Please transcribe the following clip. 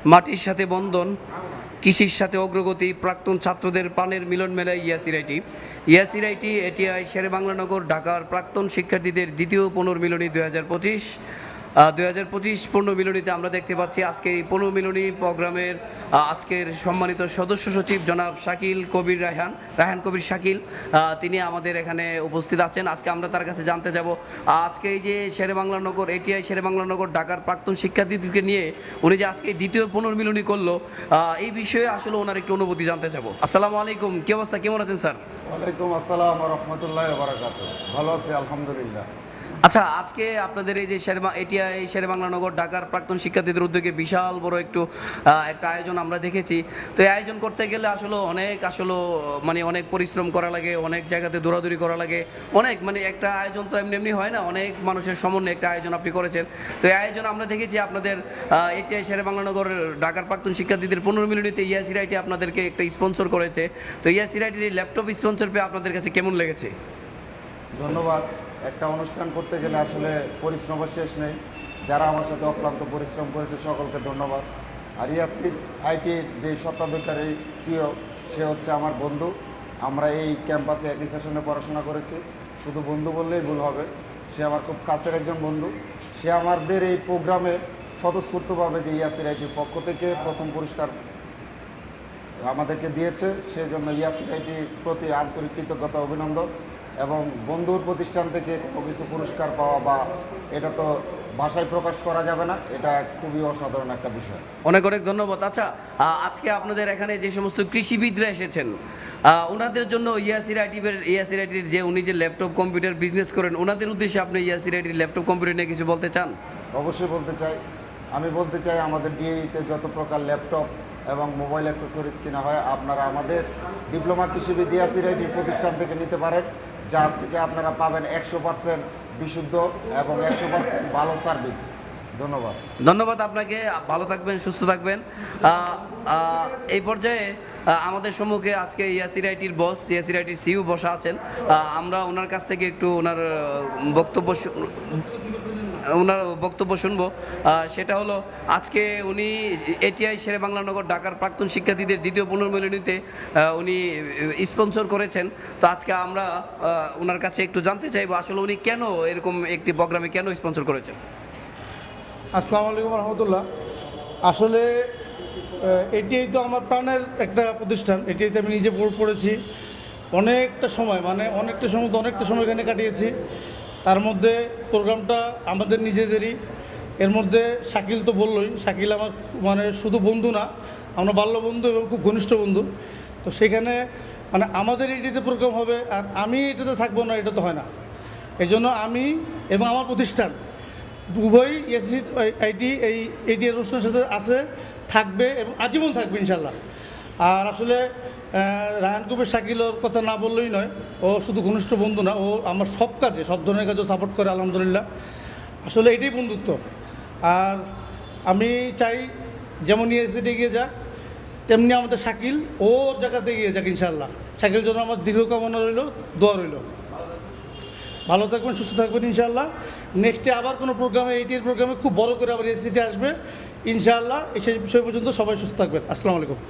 মাটির সাথে বন্ধন, কৃষির সাথে অগ্রগতি, প্রাক্তন ছাত্রদের প্রাণের মিলন মেলায় ইয়াসির আইটি এটিআই শেরেবাংলানগর ঢাকার প্রাক্তন শিক্ষার্থীদের দ্বিতীয় পুনর্মিলনী 2025 পুনর্মিলনীতে আমরা দেখতে পাচ্ছি আজকের এই পুনর্মিলনী প্রোগ্রামের আজকের সম্মানিত সদস্য সচিব জনাব শাকিল কবির রায়হান কবির শাকিল, তিনি আমাদের এখানে উপস্থিত আছেন। আজকে আমরা তার কাছে জানতে যাব আজকে এই যে শেরেবাংলানগর এটিআই শেরেবাংলানগর ঢাকার প্রাক্তন শিক্ষার্থীদেরকে নিয়ে উনি যে আজকে দ্বিতীয় পুনর্মিলনী করলো, এই বিষয়ে আসলে ওনার একটু অনুভূতি জানতে যাব। আসসালামু আলাইকুম, কি অবস্থা, কেমন আছেন স্যার? ওয়ালাইকুম আসসালাম ওয়া রাহমাতুল্লাহি ওয়া বারাকাতুহু। ভালো আছি আলহামদুলিল্লাহ। আচ্ছা, আজকে আপনাদের এই যে এটিআই শেরেবাংলানগর ঢাকার প্রাক্তন শিক্ষার্থীদের উদ্যোগে বিশাল বড় একটা আয়োজন আমরা দেখেছি। তো এই আয়োজন করতে গেলে আসলে অনেক পরিশ্রম করা লাগে, অনেক জায়গাতে দৌড়াদৌড়ি করা লাগে, একটা আয়োজন তো এমনি হয় না, অনেক মানুষের সমন্বয়ে একটা আয়োজন আপনি করেছেন। তো এই আয়োজন আমরা দেখেছি আপনাদের এটিআই শেরেবাংলানগর ঢাকার প্রাক্তন শিক্ষার্থীদের পুনর্মিলনীতে ইয়াসির আইটি আপনাদেরকে একটা স্পন্সর করেছে। তো ইয়াসির আইটির এই ল্যাপটপ স্পন্সর পেয়ে আপনাদের কাছে কেমন লেগেছে? ধন্যবাদ। একটা অনুষ্ঠান করতে গেলে আসলে পরিশ্রমের শেষ নেই। যারা আমার সাথে অক্লান্ত পরিশ্রম করেছে সকলকে ধন্যবাদ। আর ইয়াসির আইটির যে স্বত্বাধিকারী সিও, সে হচ্ছে আমার বন্ধু। আমরা এই ক্যাম্পাসে একই সেশনে পড়াশোনা করেছি, শুধু বন্ধু বললেই ভুল হবে। সে আমার খুব কাছের একজন বন্ধু। সে আমাদের এই প্রোগ্রামে স্বতঃস্ফূর্তভাবে যে ইয়াসির আইটির পক্ষ থেকে প্রথম পুরস্কার আমাদেরকে দিয়েছে, সেই জন্য ইয়াসির আইটির প্রতি আন্তরিক কৃতজ্ঞতা, অভিনন্দন। এবং বন্ধুর প্রতিষ্ঠান থেকে কোনো কিছু পুরস্কার পাওয়া বা এটা তো ভাষায় প্রকাশ করা যাবে না, এটা খুবই অসাধারণ একটা বিষয়। অনেক অনেক ধন্যবাদ। আচ্ছা, আজকে আপনাদের এখানে যে সমস্ত কৃষিবিদরা এসেছেন, ওনাদের জন্য ইয়াসির আইটির যে উনি যে ল্যাপটপ কম্পিউটার বিজনেস করেন, ওনাদের উদ্দেশ্যে আপনি ইয়াসির আইটির ল্যাপটপ কম্পিউটার নিয়ে কিছু বলতে চান? অবশ্যই বলতে চাই। আমি বলতে চাই, আমাদের ডিএইতে যত প্রকার ল্যাপটপ এবং মোবাইল অ্যাক্সেসরিজ কেনা হয়, আপনারা আমাদের ডিপ্লোমা কৃষিবিদ ইয়াসির আইটির প্রতিষ্ঠান থেকে নিতে পারেন, যার থেকে আপনারা পাবেন 100% বিশুদ্ধ এবং 100% ভালো সার্ভিস। ধন্যবাদ আপনাকে। ভালো থাকবেন, সুস্থ থাকবেন। এই পর্যায়ে আমাদের সম্মুখে আজকে ইয়াসির আইটির সিইও বসা আছেন। আমরা ওনার কাছ থেকে একটু ওনার বক্তব্য শুনবো। সেটা হলো, আজকে উনি এটিআই শেরেবাংলানগর ঢাকার প্রাক্তন শিক্ষার্থীদের দ্বিতীয় পুনর্মিলনীতে উনি স্পন্সর করেছেন। তো আজকে আমরা ওনার কাছে একটু জানতে চাইবো আসলে উনি কেন এরকম একটি প্রোগ্রামে কেন স্পন্সর করেছেন। আসসালামু আলাইকুম রহমতুল্লাহ। আসলে এটিআই তো আমার প্রাণের একটা প্রতিষ্ঠান। এটিআইতে আমি নিজে পড়েছি অনেকটা সময় এখানে কাটিয়েছি। তার মধ্যে প্রোগ্রামটা আমাদের নিজেদেরই। এর মধ্যে শাকিল তো বললই, শাকিল আমার শুধু বন্ধু না, আমরা বাল্য বন্ধু এবং খুব ঘনিষ্ঠ বন্ধু। তো সেখানে আমাদের এটিতে প্রোগ্রাম হবে আর আমি এটাতে থাকবো না, এটা তো হয় না। এই জন্য আমি এবং আমার প্রতিষ্ঠান উভয় ইয়াসির আইটি এই এটিআই অনুষ্ঠানের সাথে আছে, থাকবে এবং আজীবন থাকবে ইনশাল্লাহ। আর আসলে রায়হান কবির শাকিলের কথা না বললেই নয়, ও শুধু ঘনিষ্ঠ বন্ধু না, ও আমার সব ধরনের কাজও সাপোর্ট করে আলহামদুলিল্লাহ। আসলে এটাই বন্ধুত্ব। আর আমি চাই যেমন ইয়াসির এগিয়ে যাক, তেমনি আমাদের শাকিল ওর জায়গাতে এগিয়ে যাক ইনশাল্লাহ। শাকিল জন্য আমার দীর্ঘ কামনা রইল, দোয়া রইল। ভালো থাকবেন, সুস্থ থাকবেন ইনশাআল্লাহ। নেক্সটে আবার কোনো প্রোগ্রামে, এইটির প্রোগ্রামে খুব বড় করে আবার এসিটি আসবে ইনশাআল্লাহ। সেই পর্যন্ত সবাই সুস্থ থাকবেন। আসসালামু আলাইকুম।